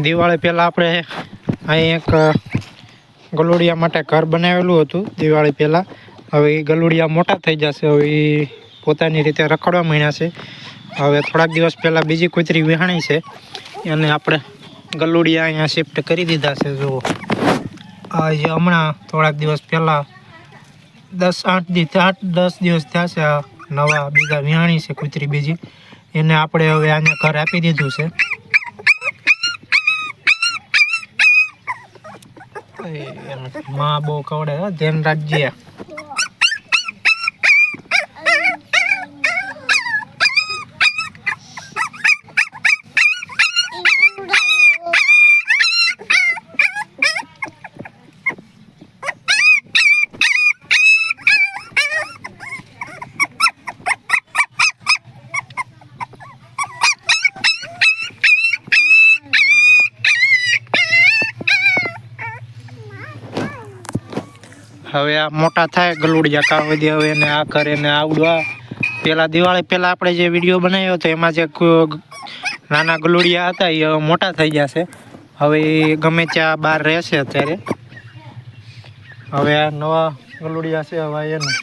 દિવાળી પહેલાં આપણે અહીં એક ગલુડિયા માટે ઘર બનાવેલું હતું દિવાળી પહેલાં. હવે એ ગલુડિયા મોટા થઈ જશે, હવે એ પોતાની રીતે રખડવા માંડ્યા છે. હવે થોડાક દિવસ પહેલાં બીજી કૂતરી વિહાણી છે, અને આપણે ગલુડિયા અહીંયા શિફ્ટ કરી દીધા છે. જુઓ, આ જે હમણાં થોડાક દિવસ પહેલાં 8-10 દિવસ થયા છે. આ નવા બીજા વિહાણી છે કૂતરી બીજી, એને આપણે હવે આને ઘર આપી દીધું છે. માં બહુ કવડે, ધ્યાન રાખજે. હવે આ મોટા થાય ગલુડિયા કાં સુધી હવે એને આ ઘર એને આવડવા. પહેલાં દિવાળી પહેલાં આપણે જે વિડીયો બનાવ્યો હતો એમાં જે નાના ગલુડિયા હતા એ હવે મોટા થઈ ગયા છે. હવે એ ગમે ત્યાં બહાર રહેશે અત્યારે. હવે આ નવા ગલુડિયા છે હવે એનું